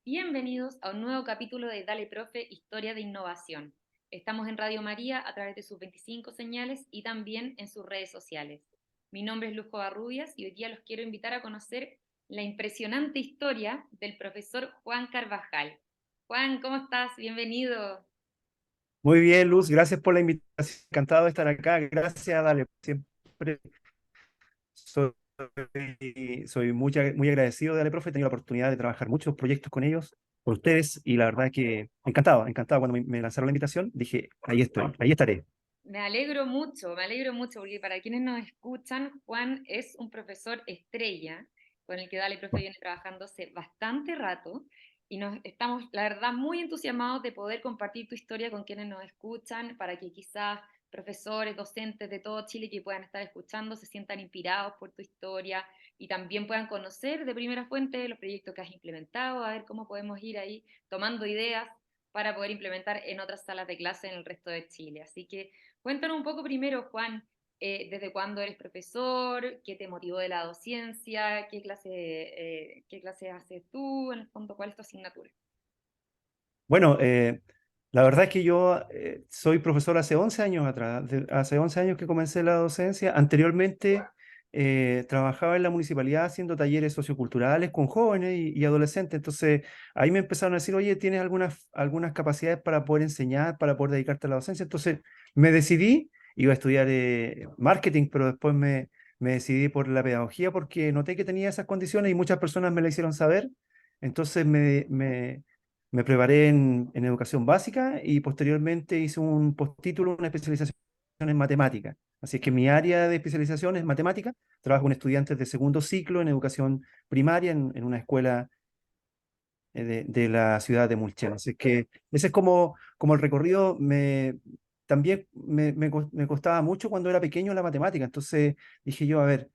Bienvenidos a un nuevo capítulo de Dale Profe, Historia de Innovación. Estamos en Radio María a través de sus 25 señales y también en sus redes sociales. Mi nombre es Luz Covarrubias y hoy día los quiero invitar a conocer la impresionante historia del profesor Juan Carvajal. Juan, ¿cómo estás? Bienvenido. Muy bien, Luz, gracias por la invitación. Encantado de estar acá. Gracias, dale. Siempre soy, soy muy agradecido de Dale Profe. He tenido la oportunidad de trabajar muchos proyectos con ellos, con ustedes, y la verdad que encantado. Cuando me lanzaron la invitación, dije, ahí estoy, ahí estaré. Me alegro mucho, porque para quienes nos escuchan, Juan es un profesor estrella con el que Dale Profe viene trabajando hace bastante rato y nos estamos, la verdad, muy entusiasmados de poder compartir tu historia con quienes nos escuchan para que quizás profesores, docentes de todo Chile que puedan estar escuchando se sientan inspirados por tu historia y también puedan conocer de primera fuente los proyectos que has implementado, a ver cómo podemos ir ahí tomando ideas para poder implementar en otras salas de clase en el resto de Chile. Así que cuéntanos un poco primero, Juan, ¿desde cuándo eres profesor? ¿Qué te motivó de la docencia? ¿Qué clase haces tú? En el fondo, ¿cuál es tu asignatura? Bueno, la verdad es que yo soy profesor hace 11 años atrás. Hace 11 años que comencé la docencia. Anteriormente trabajaba en la municipalidad haciendo talleres socioculturales con jóvenes y adolescentes. Entonces ahí me empezaron a decir, oye, ¿tienes algunas capacidades para poder enseñar, para poder dedicarte a la docencia? Entonces me decidí, iba a estudiar marketing, pero después me decidí por la pedagogía porque noté que tenía esas condiciones y muchas personas me lo hicieron saber. Entonces me preparé en educación básica y posteriormente hice un postítulo, una especialización en matemática. Así es que mi área de especialización es matemática. Trabajo con estudiantes de segundo ciclo en educación primaria en una escuela de la ciudad de Mulchen. Así que ese es como el recorrido. También me costaba mucho cuando era pequeño la matemática. Entonces dije yo, a ver,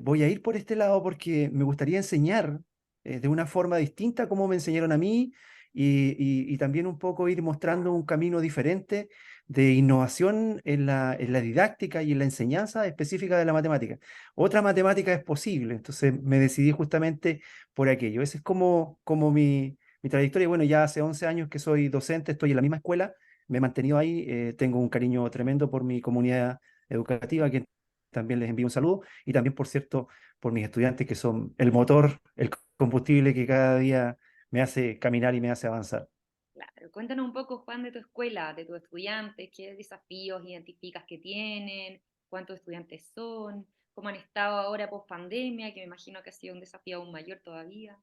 voy a ir por este lado porque me gustaría enseñar de una forma distinta como me enseñaron a mí y también un poco ir mostrando un camino diferente de innovación en la didáctica y en la enseñanza específica de la matemática. Otra matemática es posible, entonces me decidí justamente por aquello. Esa es como mi trayectoria. Bueno, ya hace 11 años que soy docente, estoy en la misma escuela, me he mantenido ahí, tengo un cariño tremendo por mi comunidad educativa, que también les envío un saludo, y también, por cierto, por mis estudiantes que son el motor, el combustible que cada día me hace caminar y me hace avanzar. Claro, cuéntanos un poco, Juan, de tu escuela, de tus estudiantes, qué desafíos identificas que tienen, cuántos estudiantes son, cómo han estado ahora post pandemia, que me imagino que ha sido un desafío aún mayor todavía.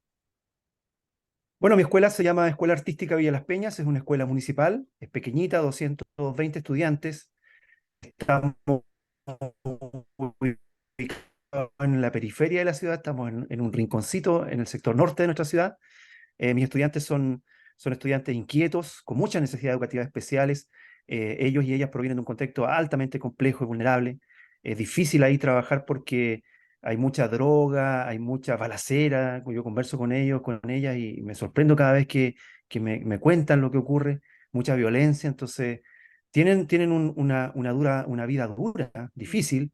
Bueno, mi escuela se llama Escuela Artística Villa Las Peñas, es una escuela municipal, es pequeñita, 220 estudiantes. Estamos ubicados en la periferia de la ciudad, estamos en un rinconcito en el sector norte de nuestra ciudad. Mis estudiantes son estudiantes inquietos, con muchas necesidades educativas especiales. Ellos y ellas provienen de un contexto altamente complejo y vulnerable. Es difícil ahí trabajar porque hay mucha droga, hay mucha balacera. Yo converso con ellos, con ellas, y me sorprendo cada vez que me cuentan lo que ocurre, mucha violencia. Entonces, tienen una vida dura, Mm. difícil,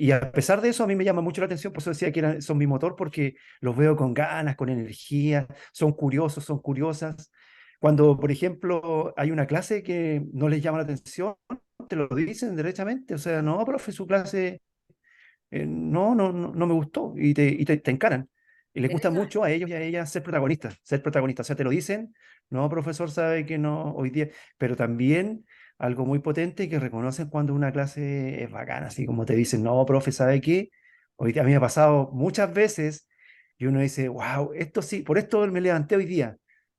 y a pesar de eso, a mí me llama mucho la atención, por eso decía que son mi motor, porque los veo con ganas, con energía, son curiosos, son curiosas. Cuando, por ejemplo, hay una clase que no les llama la atención, te lo dicen derechamente, o sea, no, profe, su clase no me gustó, y te encaran. Y les gusta Derechamente. mucho a ellos y a ellas ser protagonistas. O sea, te lo dicen, no, profesor, sabe que no hoy día, pero también algo muy potente que reconocen cuando una clase es bacana, así como te dicen, no, profe, ¿sabe qué? Hoy día a mí me ha pasado muchas veces y uno dice, wow, esto sí, por esto me levanté hoy día.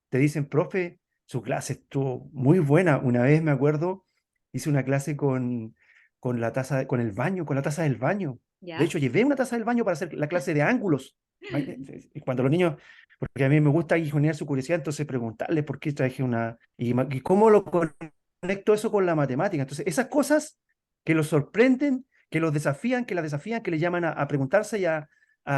Te dicen, profe, su clase estuvo muy buena. Una vez me acuerdo, hice una clase con la taza, con el baño, con la taza del baño. De ¿Ya? hecho, llevé una taza del baño para hacer la clase de ángulos. Y cuando los niños, porque a mí me gusta guijonear su curiosidad, entonces preguntarles por qué traje una, y cómo lo conecto eso con la matemática. Entonces, esas cosas que los sorprenden, que los desafían, que las desafían, que les llaman a preguntarse y a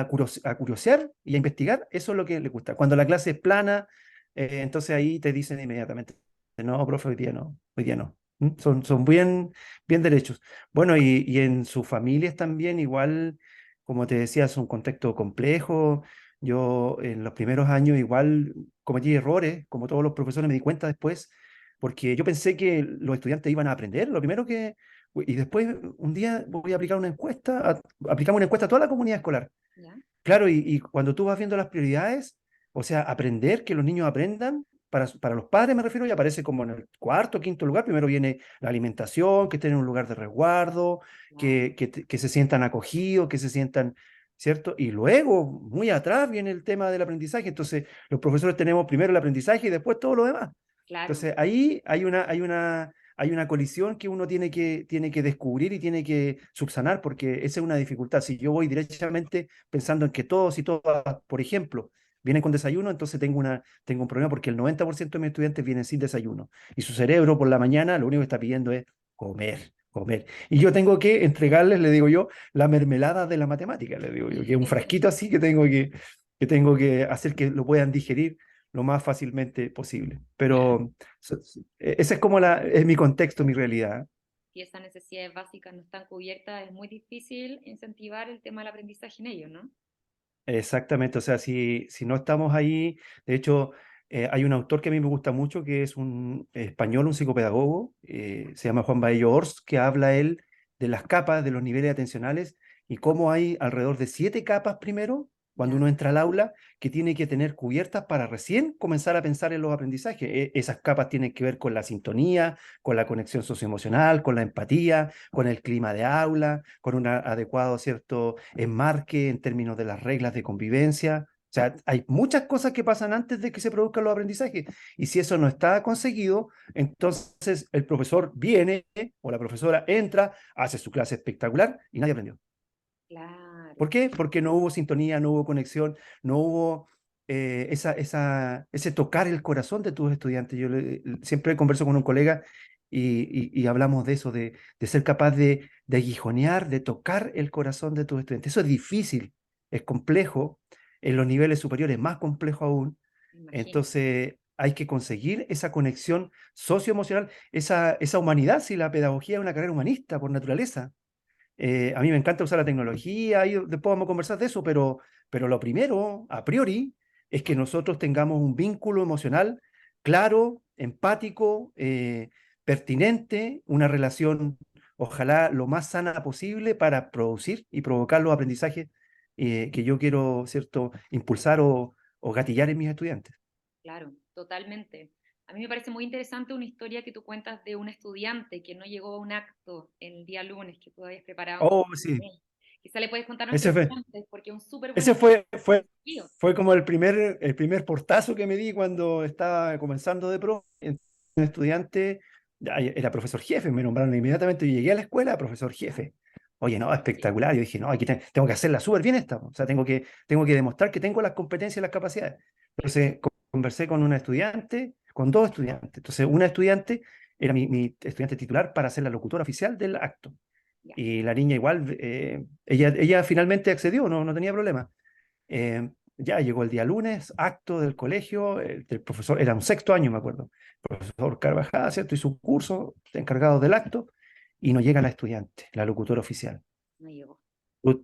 curiosear y a investigar, eso es lo que les gusta. Cuando la clase es plana, entonces ahí te dicen inmediatamente, no, profe, hoy día no, hoy día no. Son bien derechos. Bueno, y en sus familias también, igual, como te decía, es un contexto complejo. Yo en los primeros años igual cometí errores, como todos los profesores me di cuenta después, porque yo pensé que los estudiantes iban a aprender, lo primero que... Y después un día voy a aplicar una encuesta, aplicamos una encuesta a toda la comunidad escolar. ¿Ya? Claro, y cuando tú vas viendo las prioridades, o sea, aprender, que los niños aprendan, para los padres me refiero, y aparece como en el cuarto, quinto lugar. Primero viene la alimentación, que estén en un lugar de resguardo, Claro, que se sientan acogidos, que se sientan, ¿cierto? Y luego, muy atrás, viene el tema del aprendizaje. Entonces, los profesores tenemos primero el aprendizaje y después todo lo demás. claro, Entonces, ahí hay una colisión que uno tiene que descubrir y tiene que subsanar, porque esa es una dificultad. Si yo voy directamente pensando en que todos y todas, por ejemplo, vienen con desayuno, entonces tengo un problema porque el 90% de mis estudiantes vienen sin desayuno. Y su cerebro por la mañana lo único que está pidiendo es comer, comer. Y yo tengo que entregarles, le digo yo, la mermelada de la matemática, le digo yo, que es un frasquito así que tengo que hacer que lo puedan digerir lo más fácilmente posible. claro. Pero ese es como es mi contexto, mi realidad. Si esas necesidades básicas no están cubiertas, es muy difícil incentivar el tema del aprendizaje en ellos, ¿no? Exactamente, o sea, si no estamos ahí, de hecho, hay un autor que a mí me gusta mucho, que es un español, un psicopedagogo, se llama Juan Baello Ors, que habla él de las capas, de los niveles atencionales, y cómo hay alrededor de 7 capas primero, cuando Ya, uno entra al aula, que tiene que tener cubiertas para recién comenzar a pensar en los aprendizajes. Esas capas tienen que ver con la sintonía, con la conexión socioemocional, con la empatía, con el clima de aula, con un adecuado, ¿cierto?, enmarque en términos de las reglas de convivencia. O sea, hay muchas cosas que pasan antes de que se produzcan los aprendizajes. Y si eso no está conseguido, entonces el profesor viene o la profesora entra, hace su clase espectacular y nadie aprendió. claro, ¿Por qué? Porque no hubo sintonía, no hubo conexión, no hubo ese tocar el corazón de tus estudiantes. Siempre converso con un colega y hablamos de eso, de ser capaz de aguijonear, de tocar el corazón de tus estudiantes. Eso es difícil, es complejo, en los niveles superiores más complejo aún. me imagino. Entonces hay que conseguir esa conexión socioemocional, esa humanidad, si la pedagogía es una carrera humanista por naturaleza. A mí me encanta usar la tecnología y después vamos a conversar de eso, pero lo primero, a priori, es que nosotros tengamos un vínculo emocional claro, empático, pertinente, una relación, ojalá lo más sana posible para producir y provocar los aprendizajes que yo quiero, ¿cierto?, impulsar o gatillar en mis estudiantes. Claro, totalmente. A mí me parece muy interesante una historia que tú cuentas de un estudiante que no llegó a un acto el día lunes que tú habías preparado Oh, sí, con él. Quizá le puedes contar a nuestros ese fue, estudiantes porque es un súper buen ese ejemplo fue, fue, de fue como el primer portazo que me di cuando estaba comenzando de pro. Un estudiante, era profesor jefe, me nombraron inmediatamente. Yo llegué a la escuela, profesor jefe. Oye, no, espectacular. Yo dije, no, aquí tengo que hacerla súper bien esta. O sea, tengo que demostrar que tengo las competencias y las capacidades. Entonces, conversé con una estudiante, con dos estudiantes. Entonces, una estudiante era mi estudiante titular para ser la locutora oficial del acto. Ya, Y la niña igual, ella finalmente accedió, no tenía problema. Ya llegó el día lunes, acto del colegio, el profesor, era un sexto año, me acuerdo, profesor Carvajal, ¿cierto? Y su curso, encargado del acto, y no llega la estudiante, la locutora oficial. no llegó.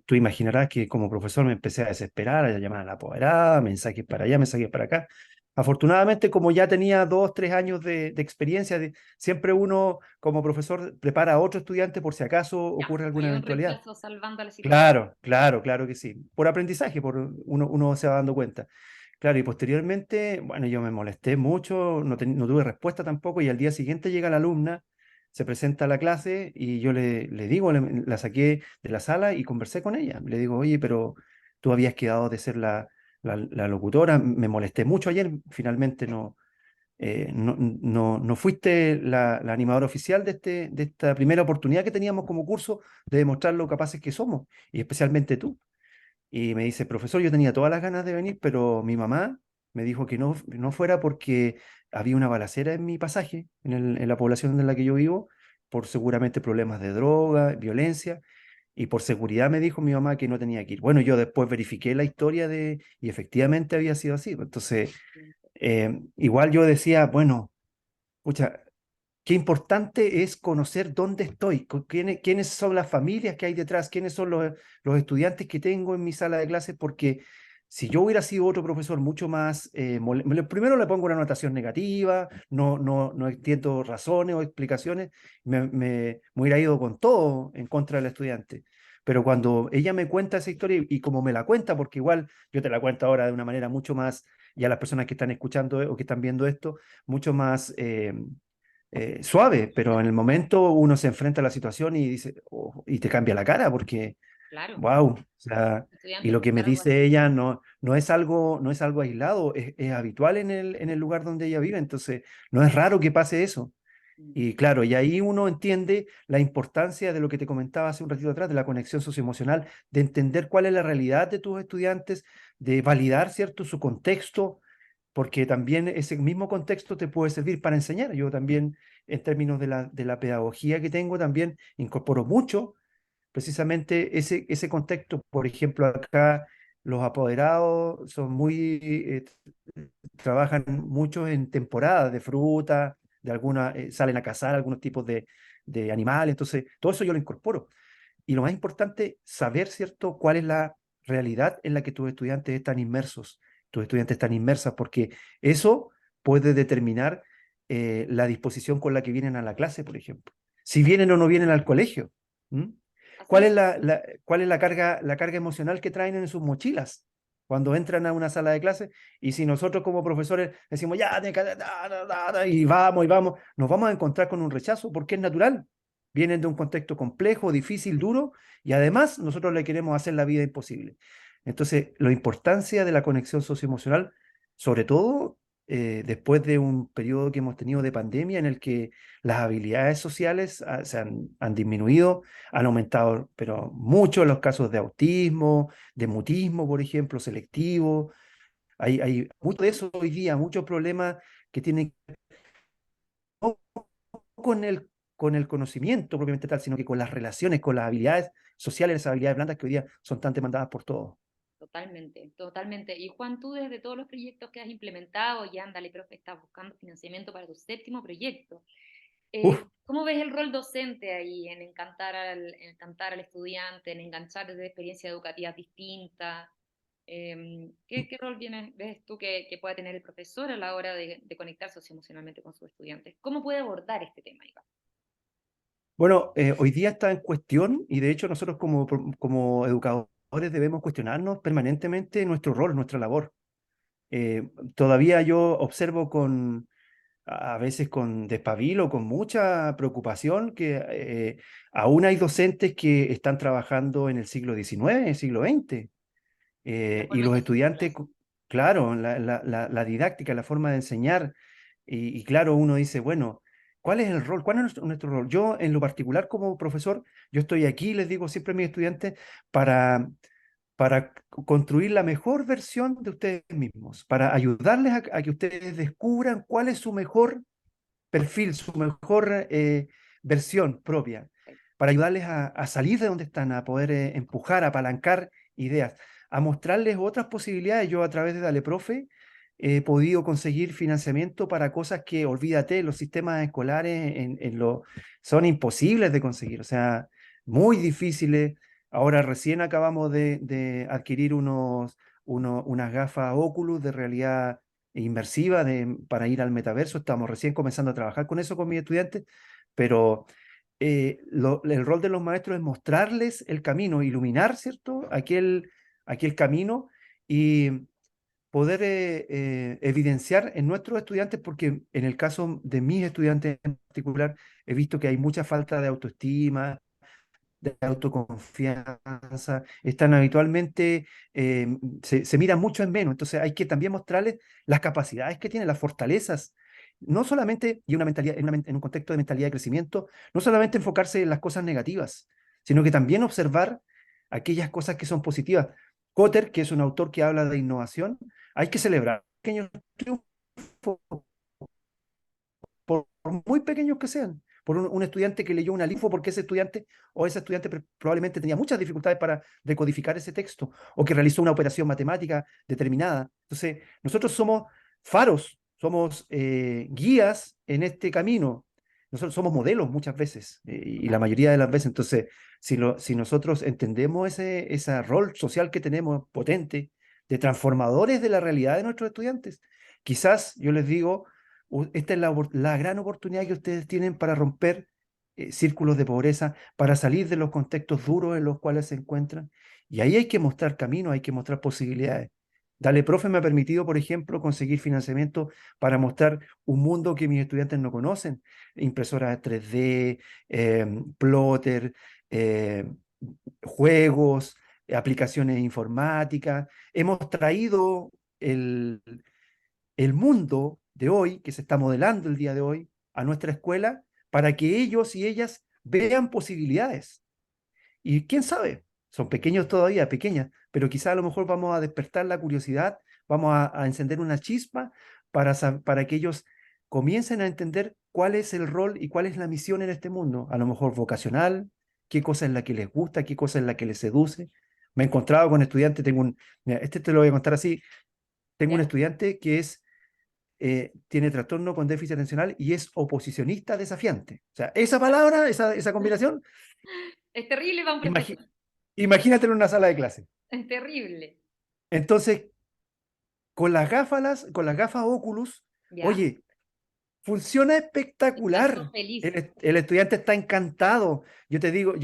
Tú imaginarás que como profesor me empecé a desesperar, a llamar a la apoderada, mensajes para allá, mensajes para acá. Afortunadamente, como ya tenía 2, 3 años de experiencia, siempre uno como profesor prepara a otro estudiante por si acaso Ya, ocurre alguna hay un eventualidad. reemplazo salvando la situación. Claro, claro, claro que sí. Por aprendizaje, uno se va dando cuenta. Claro, y posteriormente, bueno, yo me molesté mucho, no tuve respuesta tampoco, y al día siguiente llega la alumna, se presenta a la clase y yo le digo, la saqué de la sala y conversé con ella. Le digo, oye, pero tú habías quedado de ser la locutora, me molesté mucho ayer, finalmente no fuiste la animadora oficial de esta primera oportunidad que teníamos como curso de demostrar lo capaces que somos, y especialmente tú. Y me dice, profesor, yo tenía todas las ganas de venir, pero mi mamá me dijo que no fuera porque había una balacera en mi pasaje, en la población en la que yo vivo, por seguramente problemas de droga, violencia, y por seguridad me dijo mi mamá que no tenía que ir. Bueno, yo después verifiqué la historia y efectivamente había sido así. Entonces, igual yo decía, bueno, pucha, qué importante es conocer dónde estoy, quiénes son las familias que hay detrás, quiénes son los estudiantes que tengo en mi sala de clases, porque Si yo hubiera sido otro profesor mucho más, primero le pongo una anotación negativa, no entiendo razones o explicaciones, me hubiera ido con todo en contra del estudiante. Pero cuando ella me cuenta esa historia y como me la cuenta, porque igual yo te la cuento ahora de una manera mucho más, y a las personas que están escuchando o que están viendo esto, mucho más suave, pero en el momento uno se enfrenta a la situación y dice, "Oh", y te cambia la cara porque Claro, wow, o sea, y estudiante lo que me escuchar algo dice así. ella no es algo aislado, es habitual en el lugar donde ella vive, entonces no es raro que pase eso. Mm. Y claro, y ahí uno entiende la importancia de lo que te comentaba hace un ratito atrás, de la conexión socioemocional, de entender cuál es la realidad de tus estudiantes, de validar, ¿cierto?, su contexto, porque también ese mismo contexto te puede servir para enseñar. Yo también, en términos de la pedagogía que tengo, también incorporo mucho precisamente ese contexto. Por ejemplo, acá los apoderados son trabajan mucho en temporadas de fruta, salen a cazar algunos tipos de animales, entonces todo eso yo lo incorporo. Y lo más importante, saber, ¿cierto?, cuál es la realidad en la que tus estudiantes están inmersas, porque eso puede determinar la disposición con la que vienen a la clase, por ejemplo. Si vienen o no vienen al colegio. ¿Mm? Así ¿Cuál es. es la carga emocional que traen en sus mochilas cuando entran a una sala de clase? Y si nosotros como profesores decimos, ya, y vamos, nos vamos a encontrar con un rechazo porque es natural. Vienen de un contexto complejo, difícil, duro, y además nosotros le queremos hacer la vida imposible. Entonces, la importancia de la conexión socioemocional, sobre todo después de un periodo que hemos tenido de pandemia en el que las habilidades sociales se han disminuido, han aumentado, pero mucho los casos de autismo, de mutismo, por ejemplo, selectivo. Hay mucho de eso hoy día, muchos problemas que tienen no con el conocimiento propiamente tal, sino que con las relaciones, con las habilidades sociales, esas habilidades blandas que hoy día son tan demandadas por todos. Totalmente, totalmente. Y Juan, tú desde todos los proyectos que has implementado, ya Andale, profe, estás buscando financiamiento para tu séptimo proyecto. Uf, ¿Cómo ves el rol docente ahí en encantar al estudiante, en enganchar desde experiencias educativas distintas? ¿Qué rol ves tú que pueda tener el profesor a la hora de conectar socioemocionalmente con sus estudiantes? ¿Cómo puede abordar este tema, Iván? bueno, hoy día está en cuestión y de hecho nosotros como educadores debemos cuestionarnos permanentemente nuestro rol, nuestra labor. Todavía yo observo a veces con despabilo, con mucha preocupación, que aún hay docentes que están trabajando en el siglo XIX, en el siglo XX, La y forma en los que hacemos estudiantes, clases. claro, la didáctica, la forma de enseñar, y claro, uno dice, bueno, ¿cuál es el rol? ¿Cuál es nuestro rol? Yo, en lo particular, como profesor, yo estoy aquí, les digo siempre a mis estudiantes, para construir la mejor versión de ustedes mismos, para ayudarles a que ustedes descubran cuál es su mejor perfil, su mejor versión propia, para ayudarles a salir de donde están, a poder empujar, apalancar ideas, a mostrarles otras posibilidades. Yo a través de Dale Profe he podido conseguir financiamiento para cosas que, olvídate, los sistemas escolares son imposibles de conseguir, o sea, muy difíciles. Ahora recién acabamos de adquirir unas gafas Oculus de realidad inmersiva para ir al metaverso. Estamos recién comenzando a trabajar con eso con mis estudiantes, pero el rol de los maestros es mostrarles el camino, iluminar, ¿cierto? Aquel camino y poder evidenciar en nuestros estudiantes, porque en el caso de mis estudiantes en particular, he visto que hay mucha falta de autoestima, de autoconfianza, están habitualmente, se miran mucho en menos, entonces hay que también mostrarles las capacidades que tienen, las fortalezas, no solamente, y una mentalidad, en un contexto de mentalidad de crecimiento, no solamente enfocarse en las cosas negativas, sino que también observar aquellas cosas que son positivas. Kotter, que es un autor que habla de innovación, hay que celebrar pequeños triunfos, por muy pequeños que sean, por un estudiante que leyó una linfo porque ese estudiante o esa estudiante probablemente tenía muchas dificultades para decodificar ese texto o que realizó una operación matemática determinada. Entonces, nosotros somos faros, somos guías en este camino. Nosotros somos modelos muchas veces y la mayoría de las veces. Entonces, si nosotros entendemos ese rol social que tenemos potente de transformadores de la realidad de nuestros estudiantes. Quizás, yo les digo, esta es la gran oportunidad que ustedes tienen para romper círculos de pobreza, para salir de los contextos duros en los cuales se encuentran. Y ahí hay que mostrar caminos, hay que mostrar posibilidades. Dale Profe me ha permitido, por ejemplo, conseguir financiamiento para mostrar un mundo que mis estudiantes no conocen. Impresoras 3D, plotter, eh, juegos, aplicaciones informáticas. Hemos traído el mundo de hoy, que se está modelando el día de hoy, a nuestra escuela para que ellos y ellas vean posibilidades. Y quién sabe, son pequeños todavía, pequeñas, pero quizá a lo mejor vamos a despertar la curiosidad, vamos a encender una chispa para que ellos comiencen a entender cuál es el rol y cuál es la misión en este mundo, a lo mejor vocacional, qué cosa es la que les gusta, qué cosa es la que les seduce. Me he encontrado con estudiantes, mira, este te lo voy a contar así, tengo un ¿Ya? estudiante que tiene trastorno con déficit atencional y es oposicionista desafiante. O sea, esa palabra, esa combinación, Es terrible para un imagi- profesor, imagínatelo en una sala de clase. es terrible. Entonces, con las gafas Oculus, ¿Ya? oye, funciona Están todos espectacular. felices. El estudiante está encantado. Yo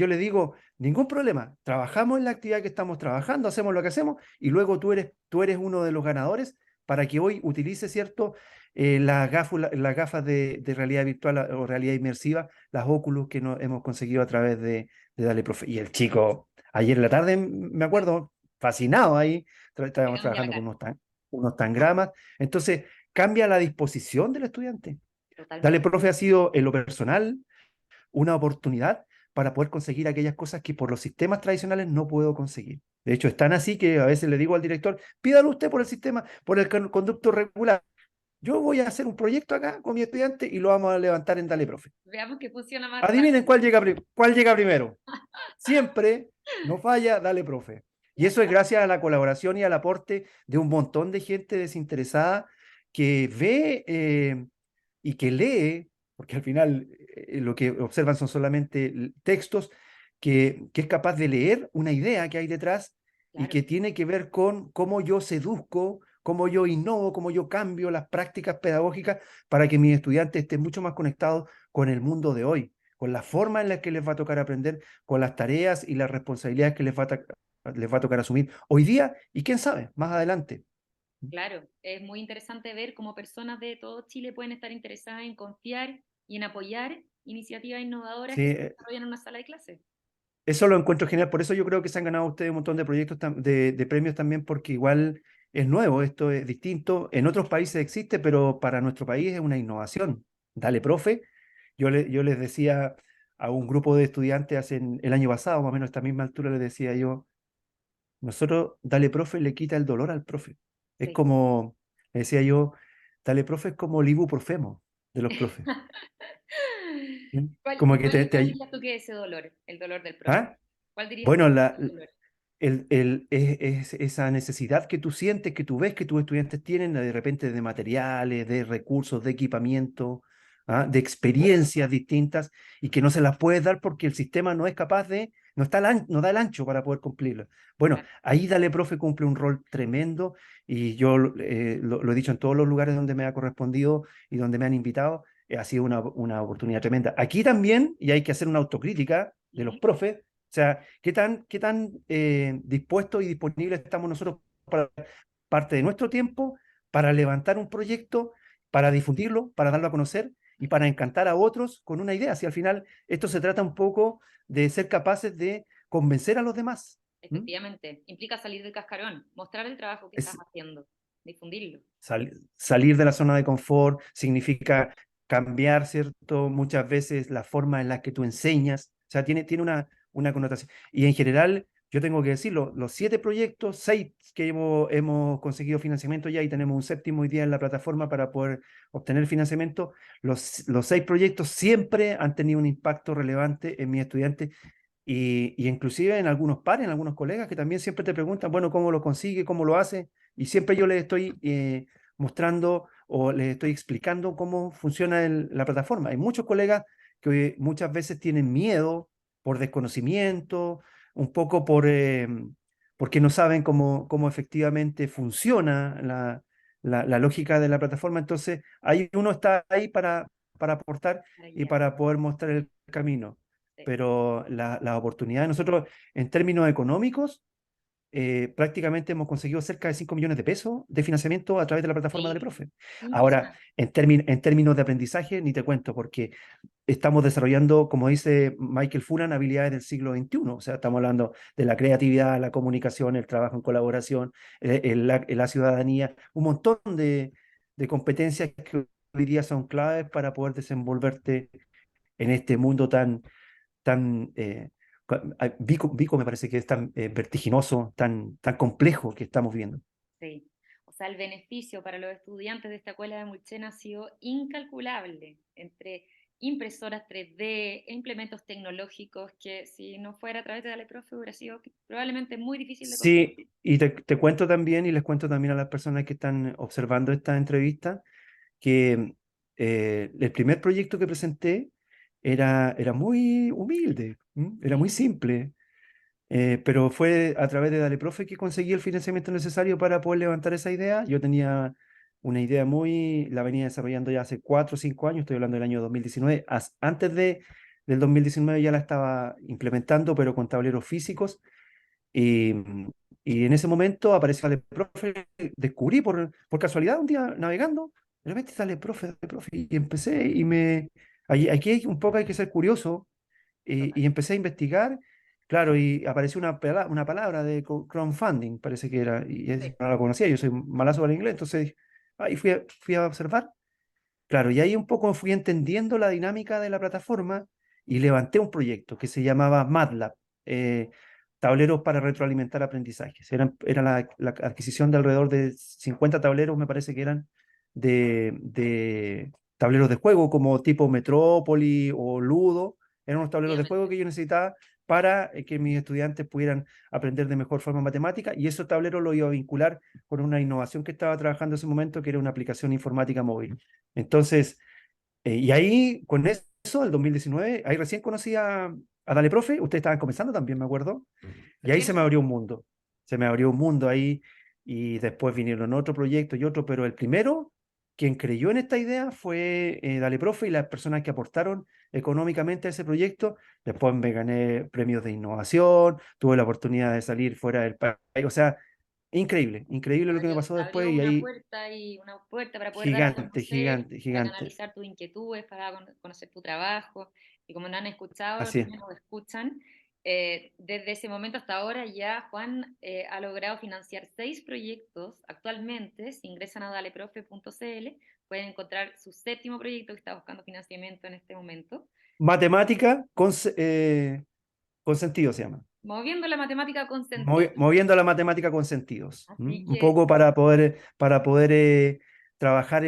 le digo, ningún problema. Trabajamos en la actividad que estamos trabajando, hacemos lo que hacemos y luego tú eres uno de los ganadores para que hoy utilices, ¿cierto? Las gafas de realidad virtual o realidad inmersiva, las Oculus que hemos conseguido a través de Dale Profe. Y el chico, ayer en la tarde, me acuerdo, fascinado ahí, Te estábamos cambia la trabajando con cara. unos tangramas. Entonces, cambia la disposición del estudiante. Dale Totalmente. Profe ha sido, en lo personal, una oportunidad para poder conseguir aquellas cosas que por los sistemas tradicionales no puedo conseguir. De hecho, es tan así que a veces le digo al director, pídalo usted por el sistema, por el conducto regular. Yo voy a hacer un proyecto acá con mi estudiante y lo vamos a levantar en Dale Profe. Veamos que funciona más Adivinen rápido. cuál llega primero. Siempre, no falla, Dale Profe. Y Ya eso es está. gracias a la colaboración y al aporte de un montón de gente desinteresada que ve y que lee, porque al final lo que observan son solamente textos, que es capaz de leer una idea que hay detrás y Claro, que tiene que ver con cómo yo seduzco, cómo yo innovo, cómo yo cambio las prácticas pedagógicas para que mis estudiantes estén mucho más conectados con el mundo de hoy, con la forma en la que les va a tocar aprender, con las tareas y las responsabilidades que les va a tocar asumir hoy día y quién sabe, más adelante. claro. Es muy interesante ver cómo personas de todo Chile pueden estar interesadas en confiar y en apoyar iniciativas innovadoras Sí, que se desarrollan en una sala de clase. eso lo encuentro genial, por eso yo creo que se han ganado ustedes un montón de proyectos, de premios también, porque igual es nuevo, esto es distinto. En otros países existe, pero para nuestro país es una innovación. Dale, profe. Yo les decía a un grupo de estudiantes el año pasado, más o menos a esta misma altura, les decía yo, nosotros, Dale, profe, le quita el dolor al profe. Es Sí. como, le decía yo, Dale, profe es como el ibuprofeno de los profes. ¿Sí? Como que ¿Cuál dirías tú que es ese dolor, el dolor del profe? ¿Ah? ¿Cuál dirías tú Bueno, que es ese dolor? esa necesidad que tú sientes, que tú ves que tus estudiantes tienen de repente de materiales, de recursos, de equipamiento, ¿ah? De experiencias distintas y que no se las puedes dar porque el sistema no es capaz no da el ancho para poder cumplirlo. Bueno, Claro. ahí Dale Profe cumple un rol tremendo y yo lo he dicho en todos los lugares donde me ha correspondido y donde me han invitado, ha sido una oportunidad tremenda. Aquí también, y hay que hacer una autocrítica de los Ujú. profes, o sea, qué tan dispuestos y disponibles estamos nosotros para parte de nuestro tiempo, para levantar un proyecto, para difundirlo, para darlo a conocer y para encantar a otros con una idea? Si al final esto se trata un poco de ser capaces de convencer a los demás. ¿M? Efectivamente, implica salir del cascarón, mostrar el trabajo que estás Es haciendo, difundirlo. salir de la zona de confort significa cambiar, ¿cierto? Muchas veces la forma en la que tú enseñas, o sea, tiene una connotación. Y en general, yo tengo que decirlo, los 7 proyectos, 6 que hemos conseguido financiamiento ya y tenemos un séptimo hoy día en la plataforma para poder obtener financiamiento, los 6 proyectos siempre han tenido un impacto relevante en mis estudiantes y inclusive en algunos pares, en algunos colegas que también siempre te preguntan, bueno, ¿cómo lo consigue? ¿Cómo lo hace? Y siempre yo les estoy mostrando o les estoy explicando cómo funciona la plataforma. Hay muchos colegas que muchas veces tienen miedo por desconocimiento, un poco porque no saben cómo efectivamente funciona la lógica de la plataforma. Entonces, ahí uno está ahí para aportar para y guiar. para poder mostrar el camino. Sí. Pero las oportunidades, nosotros en términos económicos, prácticamente hemos conseguido cerca de 5 millones de pesos de financiamiento a través de la plataforma Sí, Dale Profe. Ahora, impresionante. en términos de aprendizaje, ni te cuento, porque estamos desarrollando, como dice Michael Furan, habilidades del siglo XXI. O sea, estamos hablando de la creatividad, la comunicación, el trabajo en colaboración, la ciudadanía, un montón de competencias que hoy día son claves para poder desenvolverte en este mundo Vico me parece que es tan vertiginoso, tan complejo que estamos viendo. Sí. O sea, el beneficio para los estudiantes de esta escuela de Mulchen ha sido incalculable entre impresoras 3D e implementos tecnológicos que si no fuera a través de Dale Profe hubiera sido probablemente muy difícil de conseguir. Sí, y te cuento también y les cuento también a las personas que están observando esta entrevista que el primer proyecto que presenté era muy humilde, era muy Sí, simple, pero fue a través de Dale Profe que conseguí el financiamiento necesario para poder levantar esa idea. Yo tenía una idea la venía desarrollando ya hace 4 o 5 años, estoy hablando del año 2019. Antes del 2019 ya la estaba implementando, pero con tableros físicos. Y, y en ese momento apareció Dale Profe, descubrí por casualidad un día navegando, de repente Dale Profe, y empecé aquí un poco hay que ser curioso, total. y empecé a investigar, claro, y apareció una palabra de crowdfunding, parece que era, y Sí, no la conocía, yo soy malazo para el inglés, entonces ahí fui a observar, claro, y ahí un poco fui entendiendo la dinámica de la plataforma y levanté un proyecto que se llamaba MATLAB, eh, tableros para retroalimentar aprendizajes. Era la adquisición de alrededor de 50 tableros, me parece que eran, de tableros de juego como tipo Metrópoli o Ludo. Eran unos tableros de juego efectivamente. que yo necesitaba para que mis estudiantes pudieran aprender de mejor forma matemática, y esos tableros los iba a vincular con una innovación que estaba trabajando en ese momento, que era una aplicación informática móvil. Entonces, y ahí, con eso, el 2019, ahí recién conocí a Dale Profe, ustedes estaban comenzando también, me acuerdo, y ahí Recién se me abrió un mundo, se me abrió un mundo ahí, y después vinieron otro proyecto y otro, pero el primero, quien creyó en esta idea fue Dale Profe y las personas que aportaron económicamente a ese proyecto. Después me gané premios de innovación, tuve la oportunidad de salir fuera del país, o sea, increíble, increíble lo que me pasó Abrió después, y ahí una puerta para poder dar a gigante, conocer, gigante, para gigante. canalizar tus inquietudes, para conocer tu trabajo. Y como no han escuchado, Así es. también nos escuchan. Desde ese momento hasta ahora ya Juan ha logrado financiar 6 proyectos actualmente. Si ingresan a daleprofe.cl pueden encontrar su séptimo proyecto que está buscando financiamiento en este momento. Matemática con sentido se llama. Moviendo la matemática con sentido. Moviendo la matemática con sentidos. Así Un que poco para poder trabajar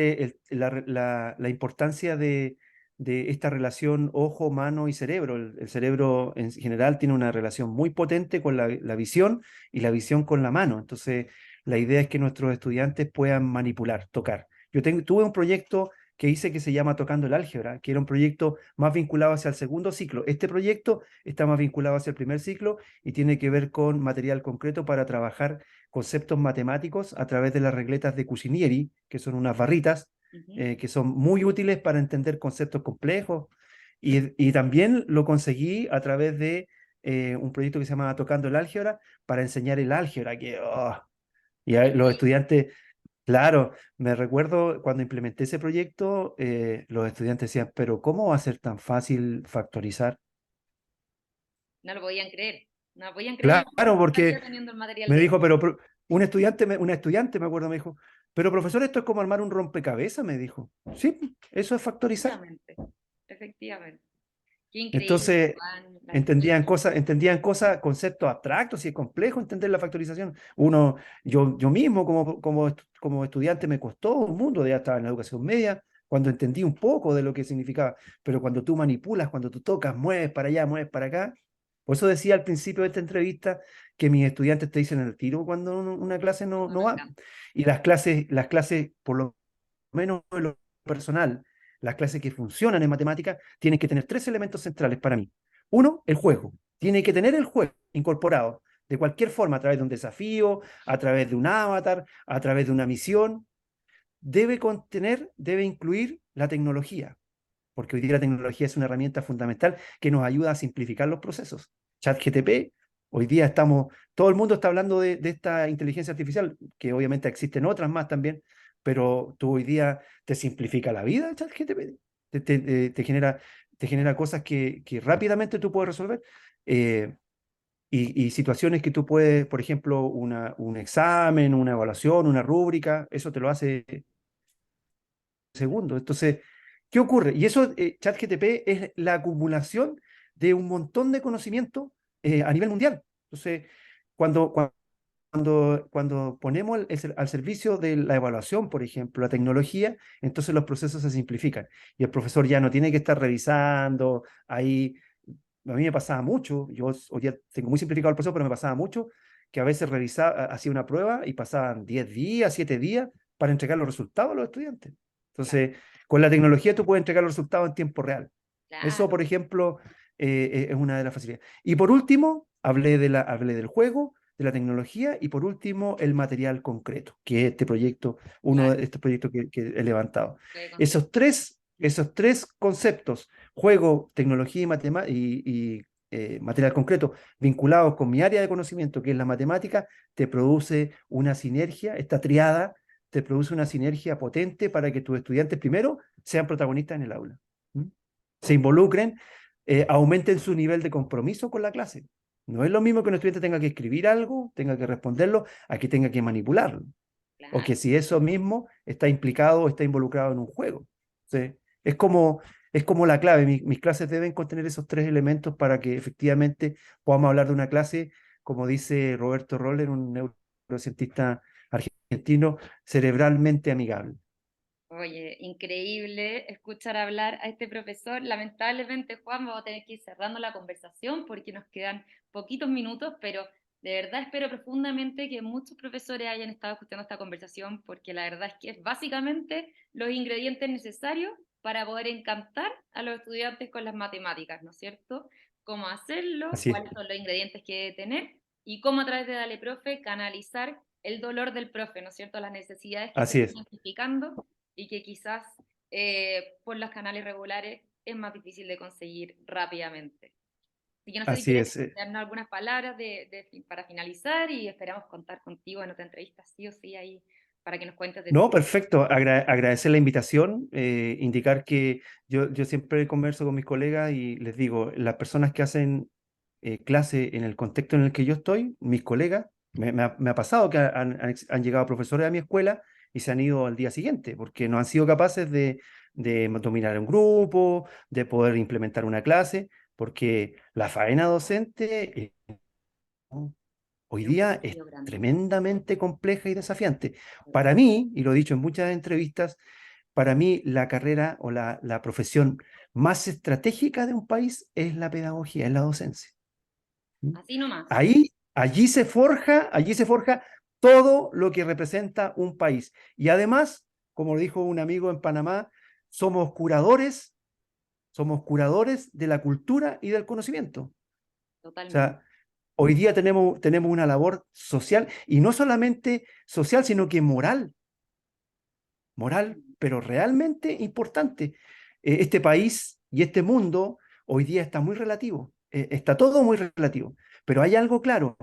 la importancia de esta relación ojo, mano y cerebro. El cerebro en general tiene una relación muy potente con la visión, y la visión con la mano. Entonces, la idea es que nuestros estudiantes puedan manipular, tocar. Tuve un proyecto que hice que se llama Tocando el Álgebra, que era un proyecto más vinculado hacia el segundo ciclo. Este proyecto está más vinculado hacia el primer ciclo y tiene que ver con material concreto para trabajar conceptos matemáticos a través de las regletas de Cucinieri, que son unas barritas ujú, que son muy útiles para entender conceptos complejos. Y también lo conseguí a través de un proyecto que se llama Tocando el Álgebra, para enseñar el álgebra, y los increíble. estudiantes, claro, me recuerdo cuando implementé ese proyecto, los estudiantes decían, pero ¿cómo va a ser tan fácil factorizar? No lo podían creer. No podían creer lo Claro, fácil que porque salía teniendo el material me de dijo, pero una estudiante, me acuerdo, me dijo, pero profesor, esto es como armar un rompecabezas, me dijo. Sí, eso es factorizar. efectivamente. Efectivamente. Qué increíble, Entonces, Juan, la experiencia. entendían cosas, conceptos abstractos, y es complejo entender la factorización. Yo mismo como estudiante me costó un mundo, ya estaba en la educación media, cuando entendí un poco de lo que significaba, pero cuando tú manipulas, cuando tú tocas, mueves para allá, mueves para acá. Por eso decía al principio de esta entrevista que mis estudiantes te dicen el tiro cuando una clase no, No, no me va. encanta. Y las clases, por lo menos en lo personal, las clases que funcionan en matemática tienen que tener tres elementos centrales para mí. Uno, el juego. Tiene que tener el juego incorporado. de cualquier forma, a través de un desafío, a través de un avatar, a través de una misión, debe incluir la tecnología, porque hoy día la tecnología es una herramienta fundamental que nos ayuda a simplificar los procesos. ChatGPT, hoy día todo el mundo está hablando de esta inteligencia artificial, que obviamente existen otras más también, pero tú hoy día te simplifica la vida, ChatGPT, te genera cosas que rápidamente tú puedes resolver. eh, y situaciones que tú puedes, por ejemplo, un examen, una evaluación, una rúbrica, eso te lo hace segundo. Entonces, ¿qué ocurre? Y eso, ChatGPT es la acumulación de un montón de conocimiento a nivel mundial. Entonces, cuando, cuando ponemos al servicio de la evaluación, por ejemplo, la tecnología, entonces los procesos se simplifican. Y el profesor ya no tiene que estar revisando ahí. A mí me pasaba mucho, yo hoy día tengo muy simplificado el proceso, pero me pasaba mucho que a veces revisaba, hacía una prueba y pasaban 10 días, 7 días para entregar los resultados a los estudiantes. Claro, Entonces, con la tecnología tú puedes entregar los resultados en tiempo real. Eso, claro. por ejemplo, es una de las facilidades. Y por último, hablé del juego, de la tecnología y por último, el material concreto, que es este proyecto, uno Claro, de estos proyectos que he levantado. puede conseguir. Esos tres conceptos, juego, tecnología material concreto, vinculados con mi área de conocimiento, que es la matemática, te produce una sinergia, esta triada te produce una sinergia potente para que tus estudiantes primero sean protagonistas en el aula, ¿m? Se involucren, aumenten su nivel de compromiso con la clase. No es lo mismo que un estudiante tenga que escribir algo, tenga que responderlo, a que tenga que manipularlo. O Claro. que si eso mismo está implicado o está involucrado en un juego. ¿Sí? Es como, es como la clave. Mis clases deben contener esos tres elementos para que efectivamente podamos hablar de una clase, como dice Roberto Roller, un neurocientista argentino, cerebralmente amigable. Oye, increíble escuchar hablar a este profesor. Lamentablemente, Juan, vamos a tener que ir cerrando la conversación porque nos quedan poquitos minutos, pero de verdad espero profundamente que muchos profesores hayan estado escuchando esta conversación porque la verdad es que es básicamente los ingredientes necesarios para poder encantar a los estudiantes con las matemáticas, ¿no es cierto? Cómo hacerlo, Así es, cuáles son los ingredientes que debe tener y cómo a través de Dale Profe canalizar el dolor del profe, ¿no es cierto? Las necesidades que se así están es, identificando y que quizás por los canales regulares es más difícil de conseguir rápidamente. Así que no sé si así quieres es. darnos algunas palabras para finalizar y esperamos contar contigo en otra entrevista, sí o sí, ahí para que nos cuentes de No, tu... perfecto. Agradecer la invitación, indicar que yo siempre converso con mis colegas y les digo, las personas que hacen clase en el contexto en el que yo estoy, mis colegas, me ha pasado que han llegado profesores a mi escuela y se han ido al día siguiente, porque no han sido capaces de dominar un grupo, de poder implementar una clase, porque la faena docente hoy Es un día es desafío grande. tremendamente compleja y desafiante. Para mí, y lo he dicho en muchas entrevistas, para mí la carrera o la profesión más estratégica de un país es la pedagogía, es la docencia. ¿Mm? Así nomás. Allí se forja todo lo que representa un país. Y además, como dijo un amigo en Panamá, somos curadores, somos curadores de la cultura y del conocimiento. O Totalmente. sea, hoy día tenemos una labor social, y no solamente social, sino que moral, pero realmente importante. Este país y este mundo hoy día está muy relativo, está todo muy relativo, pero hay algo claro,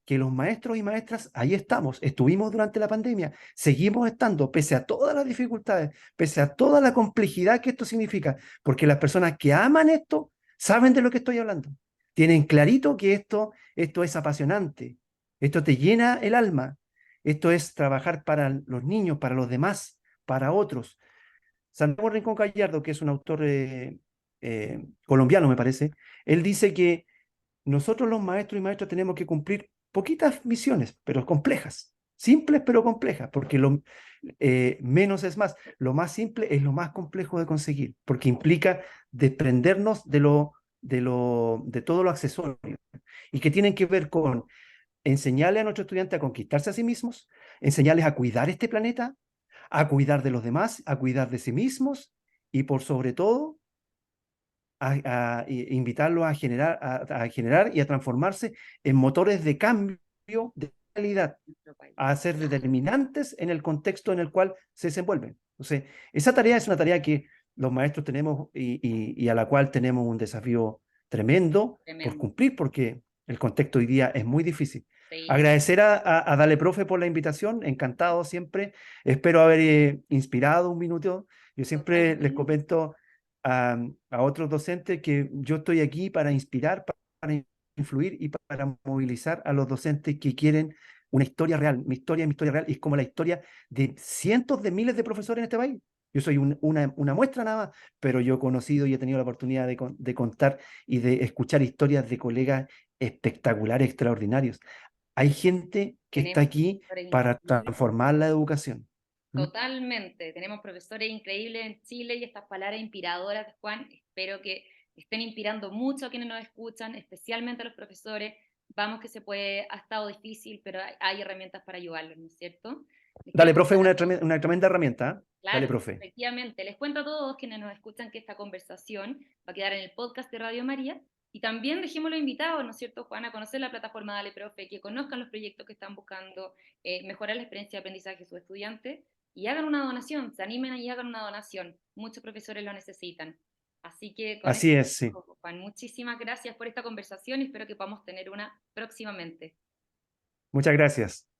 que los maestros y maestras ahí estuvimos durante la pandemia, seguimos estando, pese a todas las dificultades, pese a toda la complejidad que esto significa, porque las personas que aman esto saben de lo que estoy hablando, tienen clarito que esto es apasionante, esto te llena el alma, esto es trabajar para los niños, para los demás, para otros. Santiago Rincón Gallardo, que es un autor colombiano, me parece, él dice que nosotros los maestros y maestras tenemos que cumplir poquitas misiones, pero complejas, simples pero complejas, porque lo menos es más. Lo más simple es lo más complejo de conseguir, porque implica desprendernos de todo lo accesorio y que tienen que ver con enseñarle a nuestros estudiantes a conquistarse a sí mismos, enseñarles a cuidar este planeta, a cuidar de los demás, a cuidar de sí mismos y por sobre todo invitarlos a generar y a transformarse en motores de cambio de calidad, nuestro país. a ser determinantes en el contexto en el cual se desenvuelven. Entonces, esa tarea es una tarea que los maestros tenemos y a la cual tenemos un desafío tremendo por Tremendo. cumplir, porque el contexto hoy día es muy difícil. Sí, Agradecer a Dale Profe por la invitación, encantado siempre. Espero haber inspirado un minuto. Yo siempre les totalmente. comento a otros docentes que yo estoy aquí para inspirar, para influir y para movilizar a los docentes que quieren una historia real. Mi historia real, es como la historia de cientos de miles de profesores en este país. Yo soy una muestra nada más, pero yo he conocido y he tenido la oportunidad de contar y de escuchar historias de colegas espectaculares, extraordinarios. Hay gente que está Tenemos aquí profesores para increíbles. transformar la educación. ¿Mm? Totalmente. Tenemos profesores increíbles en Chile y estas palabras inspiradoras de Juan, espero que estén inspirando mucho a quienes nos escuchan, especialmente a los profesores. Vamos que se puede, ha estado difícil, pero hay herramientas para ayudarlos, ¿no es cierto? Les quiero Dale, profe, contar a todos, una tremenda herramienta. ¿Eh? Dale, claro, profe. efectivamente, les cuento a todos quienes nos escuchan que esta conversación va a quedar en el podcast de Radio María y también dejémoslo invitados, ¿no es cierto, Juan, a conocer la plataforma Dale Profe, que conozcan los proyectos que están buscando mejorar la experiencia de aprendizaje de sus estudiantes y hagan una donación, se animen y hagan una donación. Muchos profesores lo necesitan. Así que con Así esto, es, sí. Juan, muchísimas gracias por esta conversación y espero que podamos tener una próximamente. Muchas gracias.